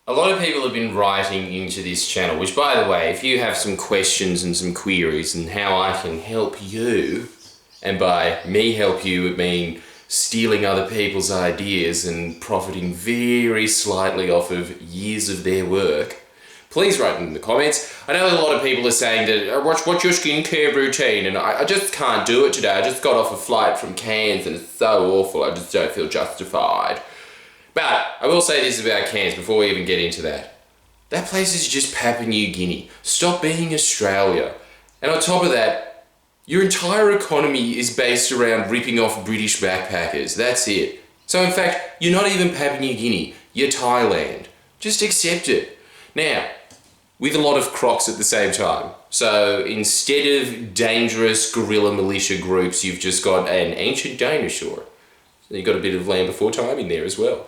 A lot of people have been writing into this channel, which, by the way, if you have some questions and some queries and how I can help you, and by me help you, I mean stealing other people's ideas and profiting very slightly off of years of their work, please write in the comments. I know a lot of people are saying that, what's your skincare routine? And I just can't do it today. I just got off a flight from Cairns and it's so awful. I just don't feel justified. But I will say this about Cairns before we even get into that. That place is just Papua New Guinea. Stop being Australia. And on top of that, your entire economy is based around ripping off British backpackers. That's it. So in fact, you're not even Papua New Guinea. You're Thailand. Just accept it. Now, with a lot of crocs at the same time. So instead of dangerous guerrilla militia groups, you've just got an ancient dinosaur. You've got a bit of Land Before Time in there as well.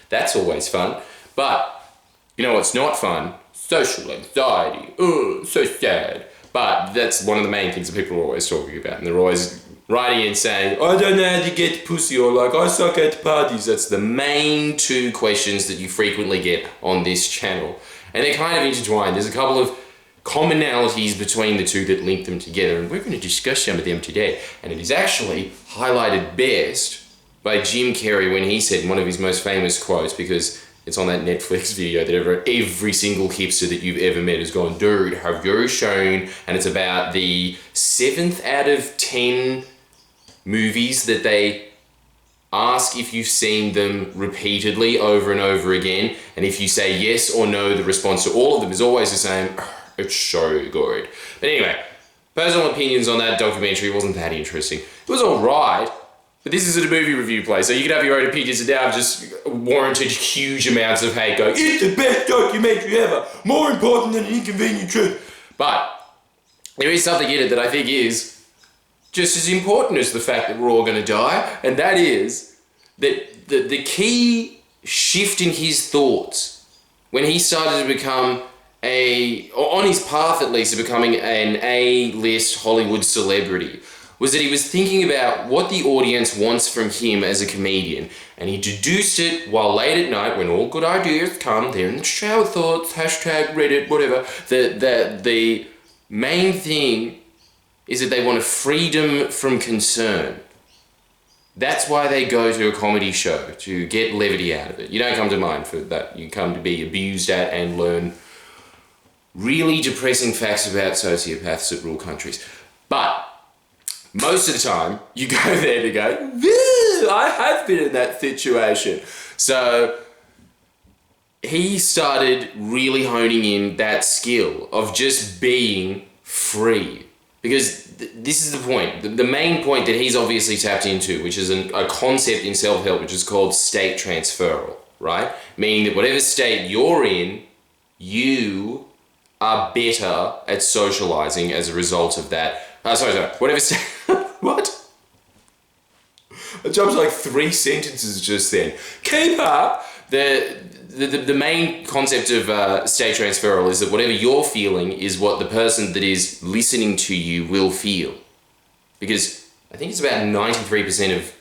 That's always fun. But, you know what's not fun? Social anxiety. Oh, so sad. But that's one of the main things that people are always talking about. And they're always writing and saying, I don't know how to get pussy, or like, I suck at parties. That's the main two questions that you frequently get on this channel. And they're kind of intertwined. There's a couple of commonalities between the two that link them together. And we're going to discuss some of them today. And it is actually highlighted best by Jim Carrey when he said one of his most famous quotes, because it's on that Netflix video that every single hipster that you've ever met has gone, dude, have you shown? And it's about the 7th out of 10 movies that they ask if you've seen them repeatedly over and over again. And if you say yes or no, the response to all of them is always the same. It's so good. But anyway, personal opinions on that documentary wasn't that interesting. It was all right. But this isn't a movie review place, so you can have your own opinions, and now I've just warranted huge amounts of hate going, it's the best documentary ever, more important than an inconvenient truth. But there is something in it that I think is just as important as the fact that we're all going to die, and that is that the key shift in his thoughts when he started to become or on his path at least, of becoming an A-list Hollywood celebrity, was that he was thinking about what the audience wants from him as a comedian, and he deduced it while late at night when all good ideas come, they're in the shower thoughts, hashtag Reddit, whatever, that the main thing is that they want a freedom from concern. That's why they go to a comedy show, to get levity out of it. You don't come to mine for that. You come to be abused at and learn really depressing facts about sociopaths that rule countries. But most of the time, you go there to go, I have been in that situation. So he started really honing in that skill of just being free. Because this is the point, the main point that he's obviously tapped into, which is a concept in self-help, which is called state transferal, right? Meaning that whatever state you're in, you are better at socializing as a result of that. Whatever state... What? I jumped like 3 sentences just then. Keep up! The main concept of state transferal is that whatever you're feeling is what the person that is listening to you will feel. Because I think it's about 93% of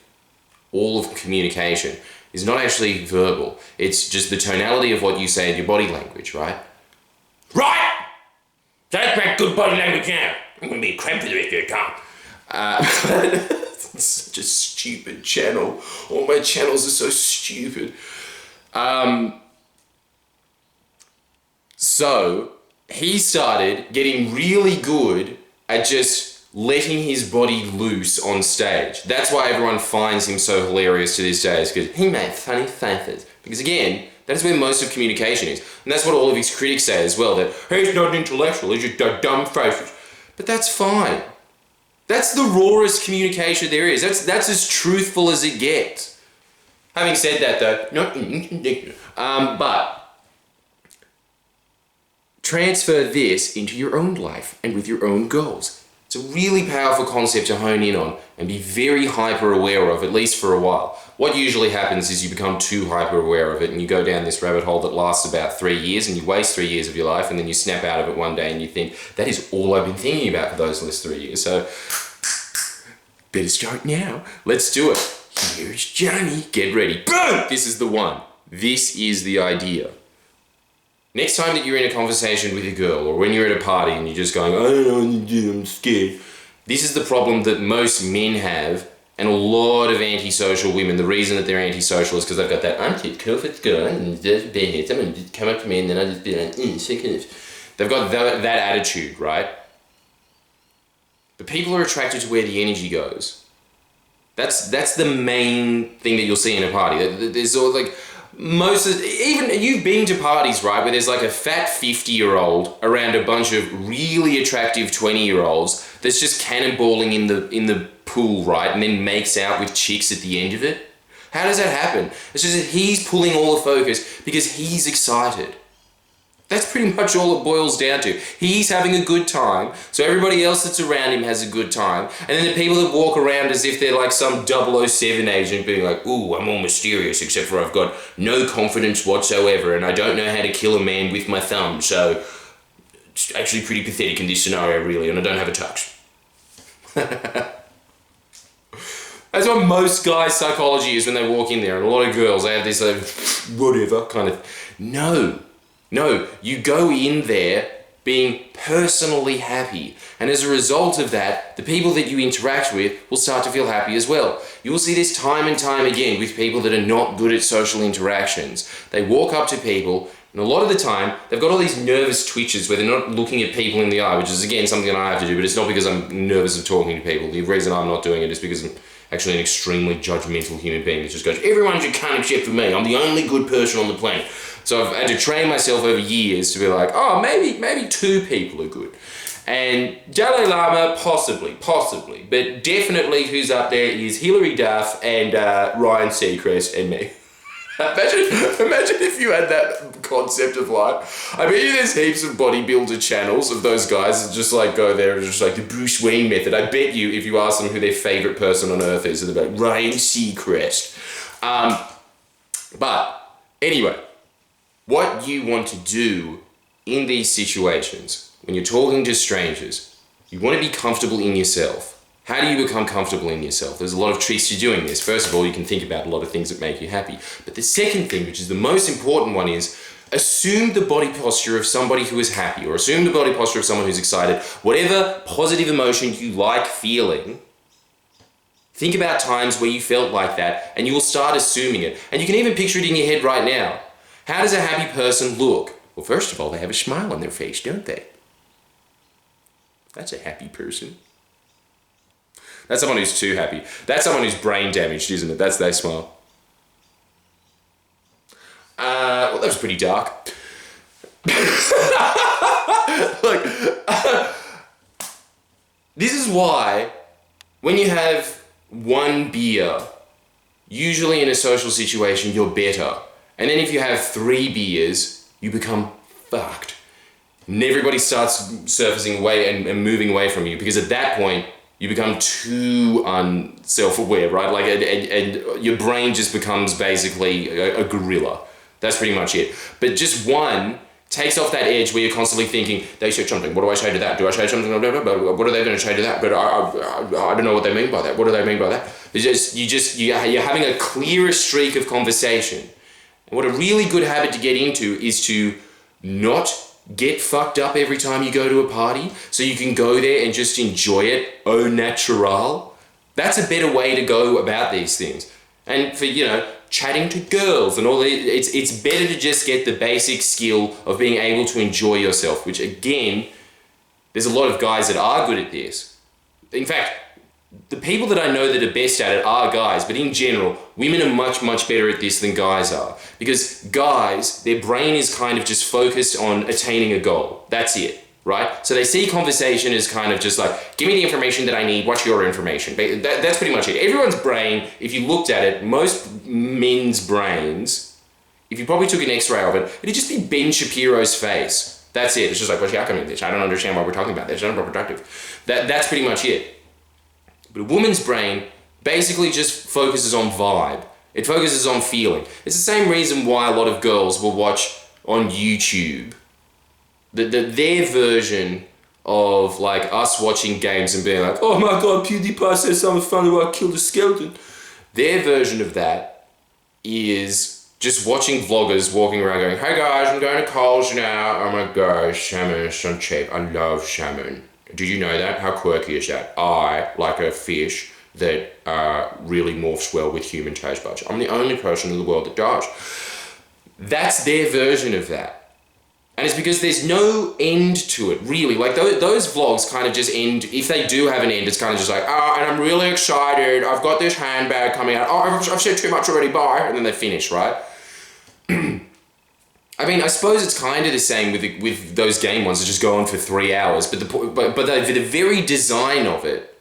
all of communication is not actually verbal. It's just the tonality of what you say and your body language, right? Right! That's my good body language now. I'm going to be a cramp for the rest of your time. It's such a stupid channel. All my channels are so stupid. So he started getting really good at just letting his body loose on stage. That's why everyone finds him so hilarious to this day, is because he made funny faces. Because again, that's where most of communication is. And that's what all of his critics say as well, that he's not intellectual, he's just dumb faces. But that's fine. That's the rawest communication there is. That's as truthful as it gets. Having said that though, but transfer this into your own life and with your own goals. It's a really powerful concept to hone in on and be very hyper aware of, at least for a while. What usually happens is you become too hyper aware of it and you go down this rabbit hole that lasts about 3 years and you waste 3 years of your life, and then you snap out of it one day and you think, that is all I've been thinking about for those last 3 years. So better start now. Let's do it. Here's Johnny. Get ready. Boom! This is the one. This is the idea. Next time that you're in a conversation with a girl, or when you're at a party and you're just going, I don't know what to do, I'm scared. This is the problem that most men have, and a lot of antisocial women. The reason that they're antisocial is because they've got that, I'm too cool for school, and just be here, someone just come up to me and then I just be like, they've got that attitude, right? But people are attracted to where the energy goes. That's the main thing that you'll see in a party. There's all like, even you've been to parties, right, where there's like a fat 50-year-old around a bunch of really attractive 20-year-olds that's just cannonballing in the pool, right, and then makes out with chicks at the end of it. How does that happen? It's just that he's pulling all the focus because he's excited. That's pretty much all it boils down to. He's having a good time, so everybody else that's around him has a good time. And then the people that walk around as if they're like some 007 agent being like, ooh, I'm all mysterious, except for I've got no confidence whatsoever and I don't know how to kill a man with my thumb, so it's actually pretty pathetic in this scenario, really, and I don't have a touch. That's what most guys' psychology is when they walk in there, and a lot of girls, they have this whatever kind of... No, you go in there being personally happy. And as a result of that, the people that you interact with will start to feel happy as well. You will see this time and time again with people that are not good at social interactions. They walk up to people, and a lot of the time, they've got all these nervous twitches where they're not looking at people in the eye, which is, again, something that I have to do, but it's not because I'm nervous of talking to people. The reason I'm not doing it is because I'm actually an extremely judgmental human being that just goes, everyone's a cunt except for me. I'm the only good person on the planet. So I've had to train myself over years to be like, oh, maybe two people are good. And Dalai Lama, possibly. But definitely who's up there is Hilary Duff and Ryan Seacrest and me. Imagine if you had that concept of life. I bet you there's heaps of bodybuilder channels of those guys that just like go there and just like the Bruce Wayne method. I bet you if you ask them who their favourite person on earth is, they're like, Ryan Seacrest. But anyway, what you want to do in these situations, when you're talking to strangers, you want to be comfortable in yourself. How do you become comfortable in yourself? There's a lot of tricks to doing this. First of all, you can think about a lot of things that make you happy. But the second thing, which is the most important one, is assume the body posture of somebody who is happy, or assume the body posture of someone who's excited. Whatever positive emotion you like feeling, think about times where you felt like that, and you will start assuming it. And you can even picture it in your head right now. How does a happy person look? Well, first of all, they have a smile on their face, don't they? That's a happy person. That's someone who's too happy. That's someone who's brain damaged, isn't it? That's their smile. Well, that was pretty dark. Look, this is why when you have one beer, usually in a social situation, you're better. And then if you have 3 beers, you become fucked. And everybody starts surfacing away and moving away from you, because at that point, you become too self-aware, right? Like, and your brain just becomes basically a gorilla. That's pretty much it. But just one takes off that edge where you're constantly thinking, they said something, what do I say to that? Do I say something? What are they going to say to that? But I don't know what they mean by that. What do they mean by that? You're having a clearer streak of conversation. And what a really good habit to get into is to not get fucked up every time you go to a party, so you can go there and just enjoy it au natural. That's a better way to go about these things. And for, chatting to girls and all that, it's better to just get the basic skill of being able to enjoy yourself, which again, there's a lot of guys that are good at this. In fact, the people that I know that are best at it are guys, but in general, women are much, much better at this than guys are. Because guys, their brain is kind of just focused on attaining a goal. That's it, right? So they see conversation as kind of just like, give me the information that I need, what's your information? That's pretty much it. Everyone's brain, if you looked at it, most men's brains, if you probably took an x-ray of it, it'd just be Ben Shapiro's face. That's it. It's just like, what's your outcome in this? I don't understand why we're talking about this. It's not productive. That's pretty much it. But a woman's brain basically just focuses on vibe. It focuses on feeling. It's the same reason why a lot of girls will watch on YouTube their version of like us watching games and being like, oh my god, PewDiePie said something funny where I killed a skeleton. Their version of that is just watching vloggers walking around going, hey guys, I'm going to Coles now. Oh my gosh, salmon is so cheap. I love salmon. Did you know that? How quirky is that? I like a fish that really morphs well with human taste buds. I'm the only person in the world that does. That's their version of that. And it's because there's no end to it, really. Like, those vlogs kind of just end, if they do have an end, it's kind of just like, and I'm really excited, I've got this handbag coming out, I've said too much already, bye, and then they finish, right? I mean, I suppose it's kind of the same with those game ones that just go on for 3 hours, but the very design of it,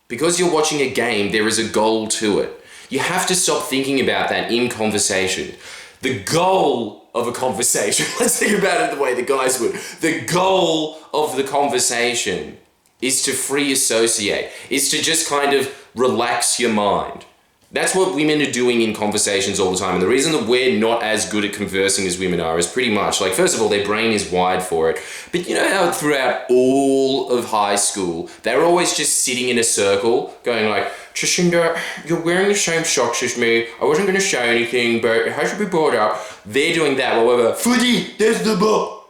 because you're watching a game, there is a goal to it. You have to stop thinking about that in conversation. The goal of a conversation, let's think about it the way the guys would. The goal of the conversation is to free associate, is to just kind of relax your mind. That's what women are doing in conversations all the time. And the reason that we're not as good at conversing as women are is pretty much, like, first of all, their brain is wired for it. But you know how throughout all of high school, they were always just sitting in a circle going like, Trishinda, you're wearing the same socks as me. I wasn't going to say anything, but it has to be brought up. They're doing that while we're footy, there's the ball.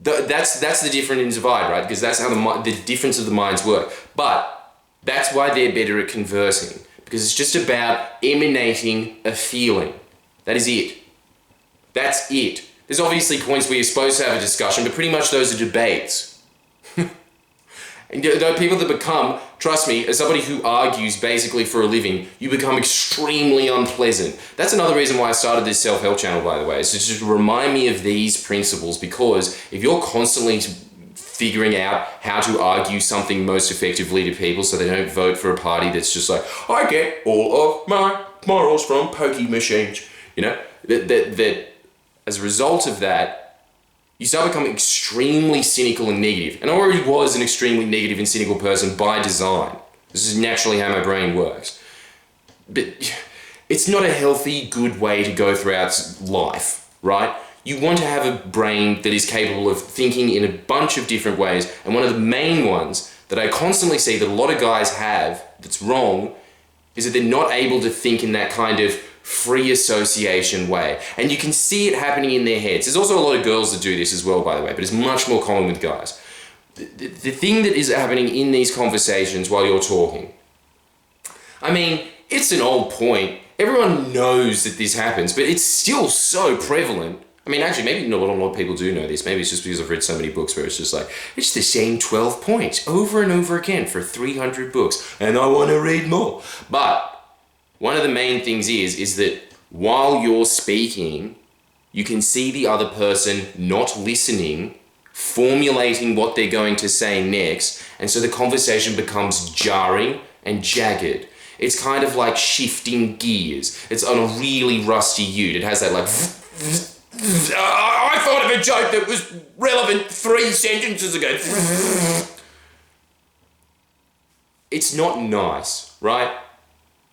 That's the difference in divide, right? Because that's how the difference of the minds work. But that's why they're better at conversing. Because it's just about emanating a feeling. That is it. That's it. There's obviously points where you're supposed to have a discussion, but pretty much those are debates. And the people that become, trust me, as somebody who argues basically for a living, you become extremely unpleasant. That's another reason why I started this self-help channel, by the way, is to just remind me of these principles, because if you're constantly figuring out how to argue something most effectively to people so they don't vote for a party that's just like, I get all of my morals from pokey machines, you know, that as a result of that, you start becoming extremely cynical and negative. And I already was an extremely negative and cynical person by design. This is naturally how my brain works. But it's not a healthy, good way to go throughout life, right? You want to have a brain that is capable of thinking in a bunch of different ways. And one of the main ones that I constantly see that a lot of guys have that's wrong is that they're not able to think in that kind of free association way. And you can see it happening in their heads. There's also a lot of girls that do this as well, by the way, but it's much more common with guys. The thing that is happening in these conversations while you're talking, I mean, it's an old point. Everyone knows that this happens, but it's still so prevalent. I mean, actually, maybe not a lot of people do know this. Maybe it's just because I've read so many books where it's just like, it's the same 12 points over and over again for 300 books, and I want to read more. But one of the main things is that while you're speaking, you can see the other person not listening, formulating what they're going to say next, and so the conversation becomes jarring and jagged. It's kind of like shifting gears. It's on a really rusty ute. It has that like, I thought of a joke that was relevant 3 sentences ago. It's not nice, right?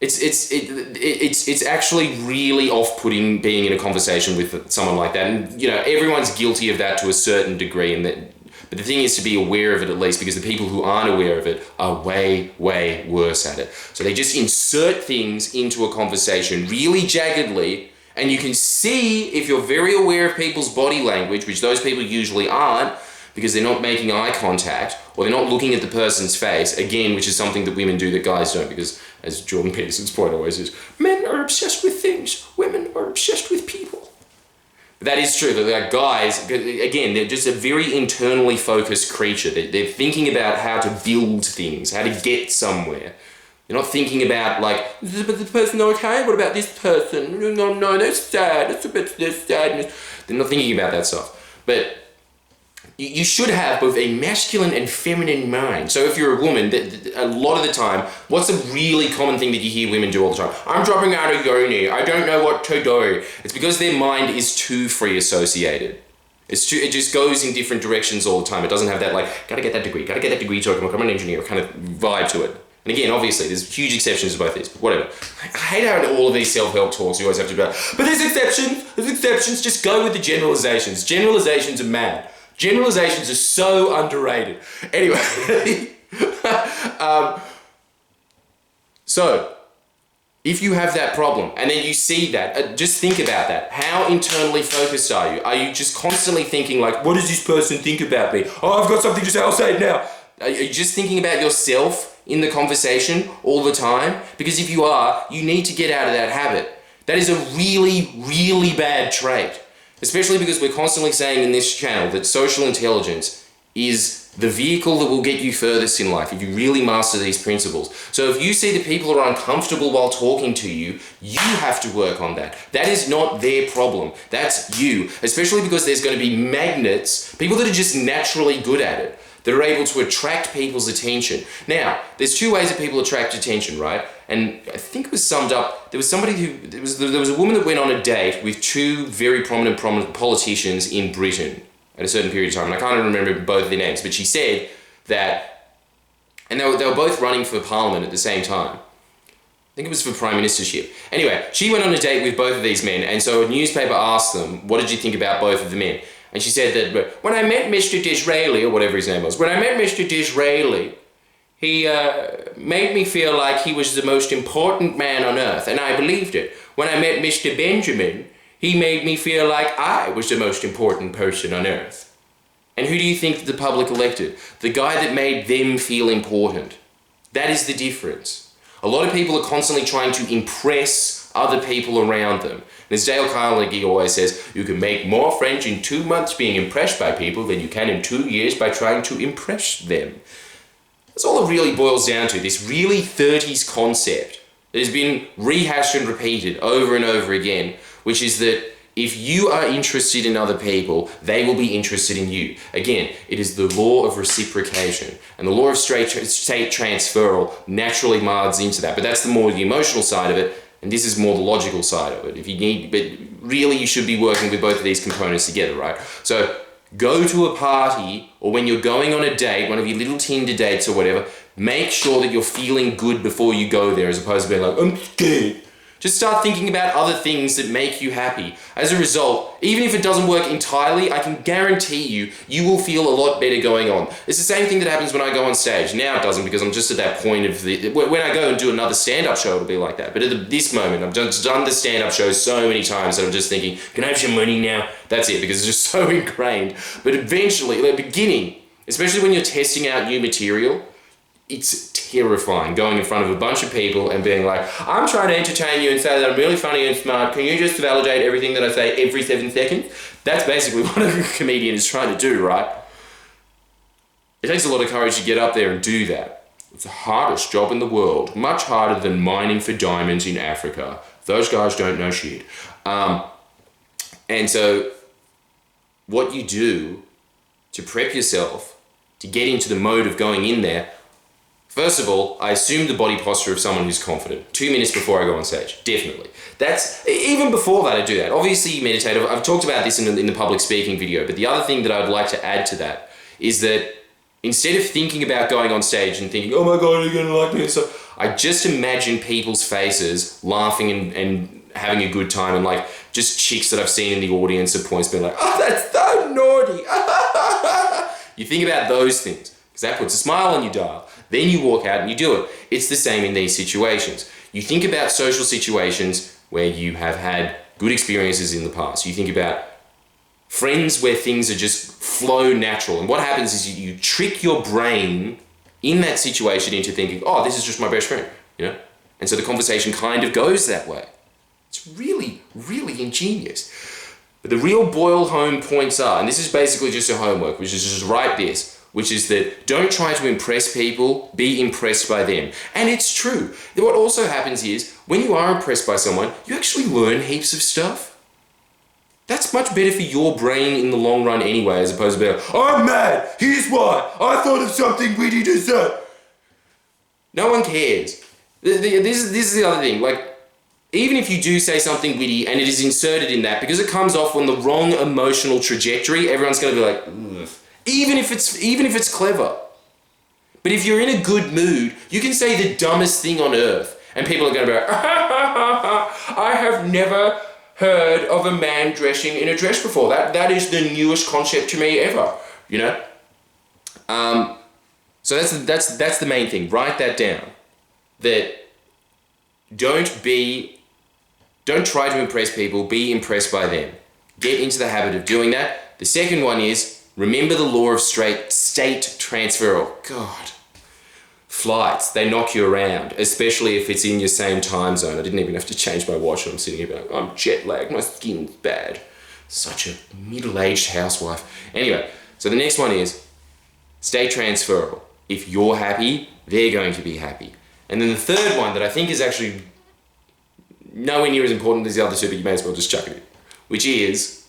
It's actually really off-putting being in a conversation with someone like that. And, you know, everyone's guilty of that to a certain degree. But the thing is to be aware of it at least, because the people who aren't aware of it are way, way worse at it. So they just insert things into a conversation really jaggedly, and you can see if you're very aware of people's body language, which those people usually aren't, because they're not making eye contact, or they're not looking at the person's face, again, which is something that women do that guys don't, because as Jordan Peterson's point always is, men are obsessed with things, women are obsessed with people. But that is true, that guys, again, they're just a very internally focused creature. They're thinking about how to build things, how to get somewhere. They're not thinking about like, is the person okay? What about this person? No, they're sad, it's a bit their sadness. They're not thinking about that stuff. But you should have both a masculine and feminine mind. So if you're a woman, a lot of the time, what's a really common thing that you hear women do all the time? I'm dropping out of uni, I don't know what to do. It's because their mind is too free associated. It just goes in different directions all the time. It doesn't have that like, gotta get that degree so I can become an engineer kind of vibe to it. And again, obviously, there's huge exceptions to both these, but whatever. I hate how in all of these self-help talks you always have to be like, but there's exceptions, just go with the generalizations. Generalizations are mad. Generalizations are so underrated. Anyway, so If you have that problem and then you see that, just think about that. How internally focused are you? Are you just constantly thinking like, what does this person think about me? Oh, I've got something to say, I'll say it now. Are you just thinking about yourself in the conversation all the time? Because if you are, you need to get out of that habit. That is a really, really bad trait. Especially because we're constantly saying in this channel that social intelligence is the vehicle that will get you furthest in life if you really master these principles. So if you see that people are uncomfortable while talking to you, you have to work on that. That is not their problem. That's you. Especially because there's going to be magnets, people that are just naturally good at it, that are able to attract people's attention. Now, there's two ways that people attract attention, right? And I think it was summed up, there was a woman that went on a date with two very prominent politicians in Britain at a certain period of time, and I can't remember both of their names, but she said that, and they were both running for parliament at the same time. I think it was for prime ministership. Anyway, she went on a date with both of these men, and so a newspaper asked them, what did you think about both of the men? And she said that, when I met Mr. Disraeli, or whatever his name was, when I met Mr. Disraeli, he made me feel like he was the most important man on earth, and I believed it. When I met Mr. Benjamin, he made me feel like I was the most important person on earth. And who do you think the public elected? The guy that made them feel important. That is the difference. A lot of people are constantly trying to impress other people around them. And as Dale Carnegie always says, you can make more friends in 2 months being impressed by people than you can in 2 years by trying to impress them. That's all it really boils down to, this really 30s concept that has been rehashed and repeated over and over again, which is that if you are interested in other people, they will be interested in you. Again, it is the law of reciprocation, and the law of state transferal naturally mards into that, but that's the more the emotional side of it, and this is more the logical side of it. But really you should be working with both of these components together, right? So go to a party, or when you're going on a date, one of your little Tinder dates or whatever, make sure that you're feeling good before you go there, as opposed to being like, I'm scared. Just start thinking about other things that make you happy. As a result, even if it doesn't work entirely, I can guarantee you will feel a lot better going on. It's the same thing that happens when I go on stage. Now it doesn't, because I'm just at that point of when I go and do another stand-up show, it'll be like that. But at this moment, I've just done the stand-up show so many times that I'm just thinking, can I have some money now? That's it, because it's just so ingrained. But eventually, at the beginning, especially when you're testing out new material, it's terrifying going in front of a bunch of people and being like, I'm trying to entertain you and say that I'm really funny and smart. Can you just validate everything that I say every 7 seconds? That's basically what a comedian is trying to do, right? It takes a lot of courage to get up there and do that. It's the hardest job in the world. Much harder than mining for diamonds in Africa. Those guys don't know shit. And so what you do to prep yourself to get into the mode of going in there, first of all, I assume the body posture of someone who's confident. 2 minutes before I go on stage, definitely. That's, even before that I do that. Obviously you meditate, I've talked about this in the public speaking video, but the other thing that I'd like to add to that is that instead of thinking about going on stage and thinking, oh my God, are you gonna like me and stuff, I just imagine people's faces laughing and having a good time, and like just chicks that I've seen in the audience at points being like, oh, that's so naughty. You think about those things, because that puts a smile on your dial. Then you walk out and you do it. It's the same in these situations. You think about social situations where you have had good experiences in the past. You think about friends where things are just flow natural. And what happens is you trick your brain in that situation into thinking, oh, this is just my best friend, you know? And so the conversation kind of goes that way. It's really, really ingenious. But the real boil home points are, and this is basically just a homework, which is just write this, which is that don't try to impress people, be impressed by them. And it's true. What also happens is, when you are impressed by someone, you actually learn heaps of stuff. That's much better for your brain in the long run anyway, as opposed to being like, I'm mad, here's why, I thought of something witty to say. No one cares. This is the other thing, like, even if you do say something witty and it is inserted in that, because it comes off on the wrong emotional trajectory, everyone's gonna be like, ugh. Even if it's clever. But if you're in a good mood, you can say the dumbest thing on earth and people are going to be like, I have never heard of a man dressing in a dress before. That is the newest concept to me ever, you know? So that's the main thing. Write that down. That don't try to impress people, be impressed by them. Get into the habit of doing that. The second one is, remember the law of state transfer. Oh God. Flights, they knock you around, especially if it's in your same time zone. I didn't even have to change my watch, and I'm sitting here going, I'm jet lagged, my skin's bad. Such a middle-aged housewife. Anyway, so the next one is, stay transferable. If you're happy, they're going to be happy. And then the third one that I think is actually nowhere near as important as the other two, but you may as well just chuck it in, which is,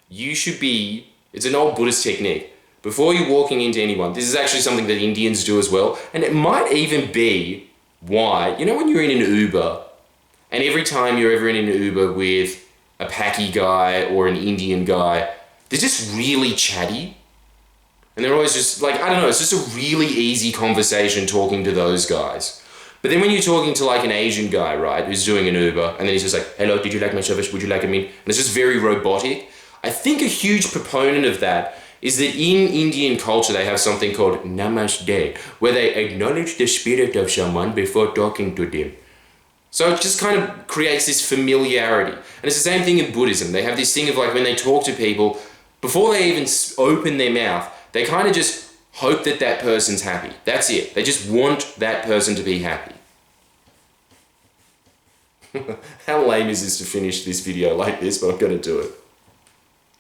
it's an old Buddhist technique. Before you're walking into anyone, this is actually something that Indians do as well, and it might even be why, when you're in an Uber, and every time you're ever in an Uber with a Paki guy or an Indian guy, they're just really chatty. And they're always just like, I don't know, it's just a really easy conversation talking to those guys. But then when you're talking to like an Asian guy, right, who's doing an Uber, and then he's just like, hello, did you like my service? Would you like a meal? And it's just very robotic. I think a huge proponent of that is that in Indian culture, they have something called namaste, where they acknowledge the spirit of someone before talking to them. So it just kind of creates this familiarity. And it's the same thing in Buddhism. They have this thing of like when they talk to people, before they even open their mouth, they kind of just hope that that person's happy. That's it. They just want that person to be happy. How lame is this to finish this video like this, but I'm going to do it.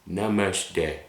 Namaste.